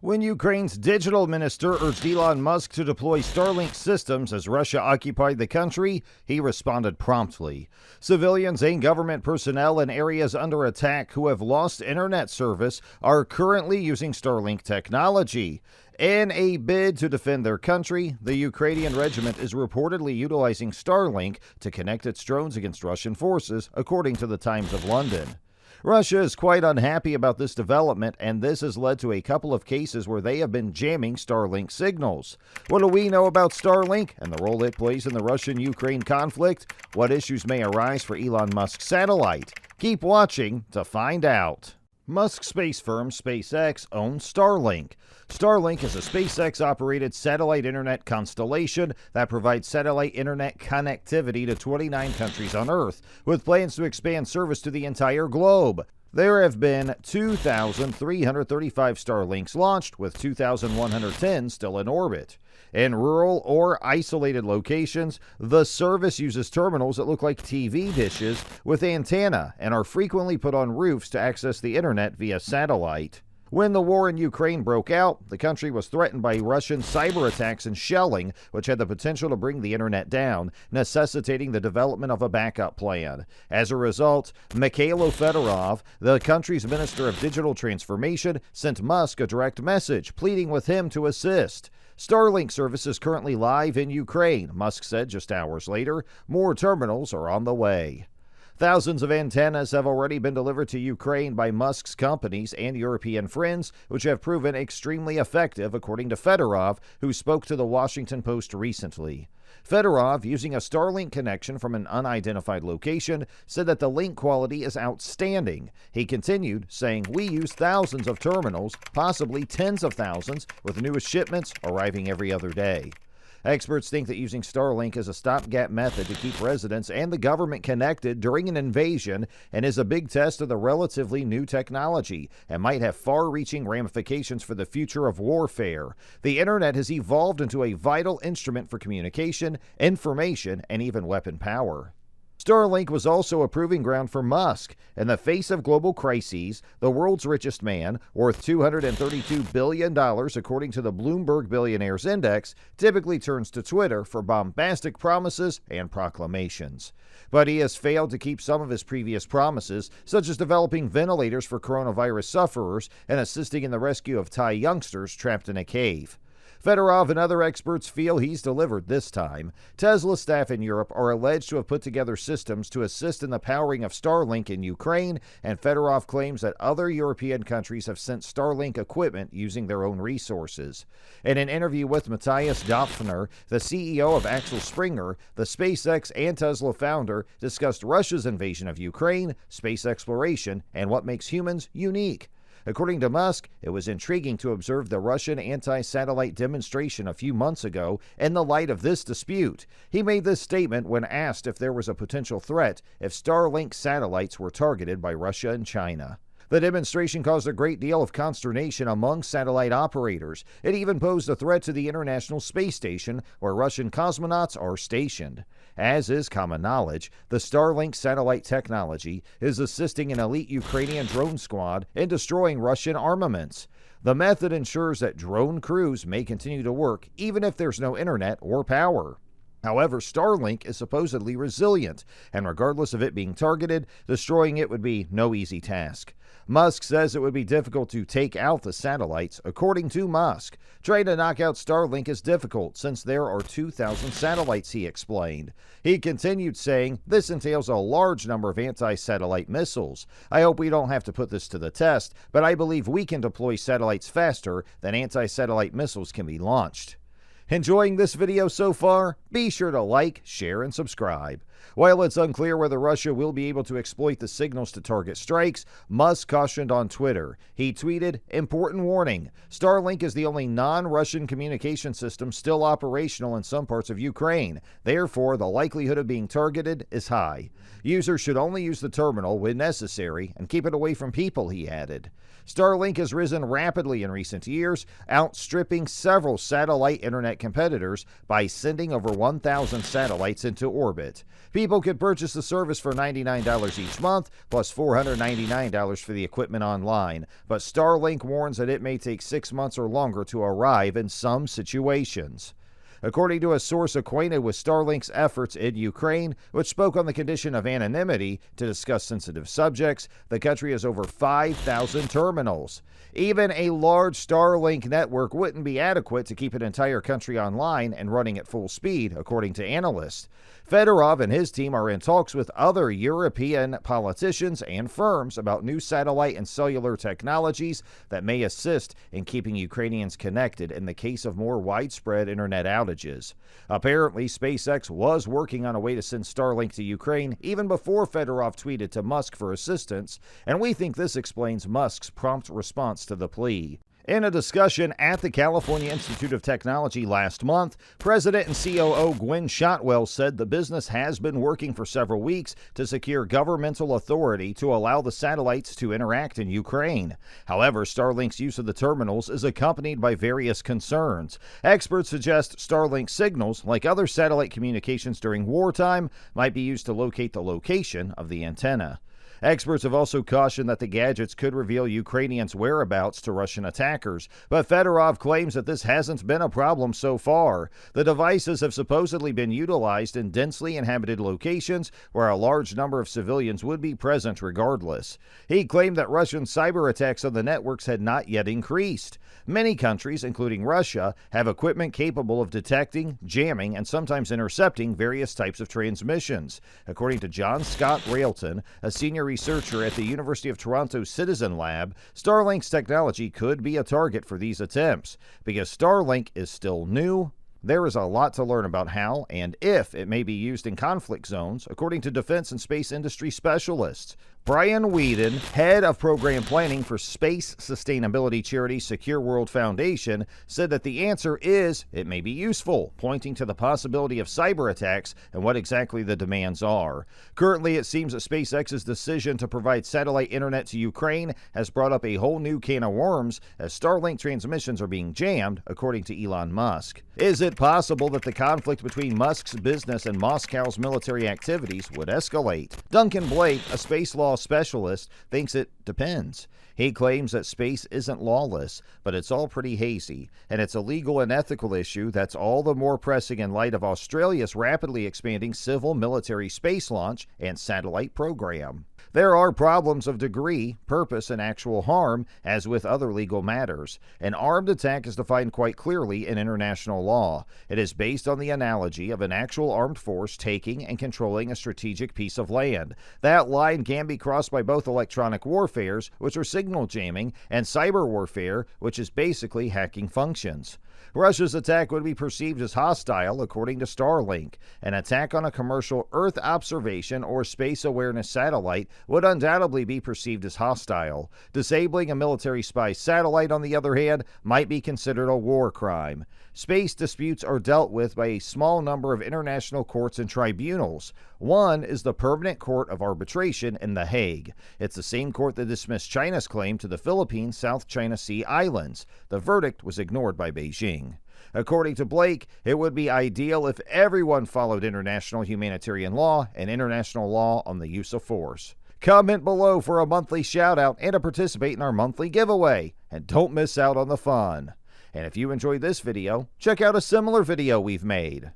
When Ukraine's digital minister urged Elon Musk to deploy Starlink systems as Russia occupied the country, he responded promptly. Civilians and government personnel in areas under attack who have lost internet service are currently using Starlink technology. In a bid to defend their country, the Ukrainian regiment is reportedly utilizing Starlink to connect its drones against Russian forces, according to the Times of London. Russia is quite unhappy about this development, and this has led to a couple of cases where they have been jamming Starlink signals. What do we know about Starlink and the role it plays in the Russian-Ukraine conflict? What issues may arise for Elon Musk's satellite? Keep watching to find out. Musk's space firm SpaceX owns Starlink. Starlink is a SpaceX-operated satellite internet constellation that provides satellite internet connectivity to 29 countries on Earth, with plans to expand service to the entire globe. There have been 2,335 Starlinks launched, with 2,110 still in orbit. In rural or isolated locations, the service uses terminals that look like TV dishes with antenna and are frequently put on roofs to access the internet via satellite. When the war in Ukraine broke out, the country was threatened by Russian cyber attacks and shelling, which had the potential to bring the internet down, necessitating the development of a backup plan. As a result, Mikhailo Fedorov, the country's Minister of Digital Transformation, sent Musk a direct message pleading with him to assist. Starlink service is currently live in Ukraine, Musk said just hours later. More terminals are on the way. Thousands of antennas have already been delivered to Ukraine by Musk's companies and European friends, which have proven extremely effective, according to Fedorov, who spoke to the Washington Post recently. Fedorov, using a Starlink connection from an unidentified location, said that the link quality is outstanding. He continued, saying, "We use thousands of terminals, possibly tens of thousands, with newest shipments arriving every other day." Experts think that using Starlink is a stopgap method to keep residents and the government connected during an invasion and is a big test of the relatively new technology and might have far-reaching ramifications for the future of warfare. The internet has evolved into a vital instrument for communication, information, and even weapon power. Starlink was also a proving ground for Musk. In the face of global crises, the world's richest man, worth $232 billion according to the Bloomberg Billionaires Index, typically turns to Twitter for bombastic promises and proclamations. But he has failed to keep some of his previous promises, such as developing ventilators for coronavirus sufferers and assisting in the rescue of Thai youngsters trapped in a cave. Fedorov and other experts feel he's delivered this time. Tesla staff in Europe are alleged to have put together systems to assist in the powering of Starlink in Ukraine, and Fedorov claims that other European countries have sent Starlink equipment using their own resources. In an interview with Matthias Dopfner, the CEO of Axel Springer, the SpaceX and Tesla founder discussed Russia's invasion of Ukraine, space exploration, and what makes humans unique. According to Musk, it was intriguing to observe the Russian anti-satellite demonstration a few months ago in the light of this dispute. He made this statement when asked if there was a potential threat if Starlink satellites were targeted by Russia and China. The demonstration caused a great deal of consternation among satellite operators. It even posed a threat to the International Space Station, where Russian cosmonauts are stationed. As is common knowledge, the Starlink satellite technology is assisting an elite Ukrainian drone squad in destroying Russian armaments. The method ensures that drone crews may continue to work even if there's no internet or power. However, Starlink is supposedly resilient, and regardless of it being targeted, destroying it would be no easy task. Musk says it would be difficult to take out the satellites. According to Musk, trying to knock out Starlink is difficult since there are 2,000 satellites, he explained. He continued saying, "This entails a large number of anti-satellite missiles. I hope we don't have to put this to the test, but I believe we can deploy satellites faster than anti-satellite missiles can be launched." Enjoying this video so far? Be sure to like, share, and subscribe. While it's unclear whether Russia will be able to exploit the signals to target strikes, Musk cautioned on Twitter. He tweeted, "Important warning. Starlink is the only non-Russian communication system still operational in some parts of Ukraine. Therefore, the likelihood of being targeted is high. Users should only use the terminal when necessary and keep it away from people," he added. Starlink has risen rapidly in recent years, outstripping several satellite internet competitors by sending over 1,000 satellites into orbit. People could purchase the service for $99 each month, plus $499 for the equipment online. But Starlink warns that it may take 6 months or longer to arrive in some situations. According to a source acquainted with Starlink's efforts in Ukraine, which spoke on the condition of anonymity to discuss sensitive subjects, the country has over 5,000 terminals. Even a large Starlink network wouldn't be adequate to keep an entire country online and running at full speed, according to analysts. Fedorov and his team are in talks with other European politicians and firms about new satellite and cellular technologies that may assist in keeping Ukrainians connected in the case of more widespread internet outages. Apparently, SpaceX was working on a way to send Starlink to Ukraine even before Fedorov tweeted to Musk for assistance, and we think this explains Musk's prompt response to the plea. In a discussion at the California Institute of Technology last month, President and COO Gwynne Shotwell said the business has been working for several weeks to secure governmental authority to allow the satellites to interact in Ukraine. However, Starlink's use of the terminals is accompanied by various concerns. Experts suggest Starlink signals, like other satellite communications during wartime, might be used to locate the location of the antenna. Experts have also cautioned that the gadgets could reveal Ukrainians' whereabouts to Russian attackers, but Fedorov claims that this hasn't been a problem so far. The devices have supposedly been utilized in densely inhabited locations where a large number of civilians would be present regardless. He claimed that Russian cyber attacks on the networks had not yet increased. Many countries, including Russia, have equipment capable of detecting, jamming, and sometimes intercepting various types of transmissions. According to John Scott Railton, a senior researcher at the University of Toronto Citizen Lab, Starlink's technology could be a target for these attempts. Because Starlink is still new, there is a lot to learn about how and if it may be used in conflict zones, according to defense and space industry specialists. Brian Whedon, head of program planning for space sustainability charity Secure World Foundation, said that the answer is it may be useful, pointing to the possibility of cyber attacks and what exactly the demands are. Currently, it seems that SpaceX's decision to provide satellite internet to Ukraine has brought up a whole new can of worms as Starlink transmissions are being jammed, according to Elon Musk. Is it possible that the conflict between Musk's business and Moscow's military activities would escalate? Duncan Blake, a space law specialist, thinks it depends. He claims that space isn't lawless, but it's all pretty hazy, and it's a legal and ethical issue that's all the more pressing in light of Australia's rapidly expanding civil military space launch and satellite program. There are problems of degree, purpose, and actual harm, as with other legal matters. An armed attack is defined quite clearly in international law. It is based on the analogy of an actual armed force taking and controlling a strategic piece of land. That line can be crossed by both electronic warfares, which are signal jamming, and cyber warfare, which is basically hacking functions. Russia's attack would be perceived as hostile, according to Starlink. An attack on a commercial Earth observation or space awareness satellite would undoubtedly be perceived as hostile. Disabling a military spy satellite, on the other hand, might be considered a war crime. Space disputes are dealt with by a small number of international courts and tribunals. One is the Permanent Court of Arbitration in The Hague. It's the same court that dismissed China's claim to the Philippine South China Sea Islands. The verdict was ignored by Beijing. According to Blake, it would be ideal if everyone followed international humanitarian law and international law on the use of force. Comment below for a monthly shout out and to participate in our monthly giveaway. And don't miss out on the fun. And if you enjoyed this video, check out a similar video we've made.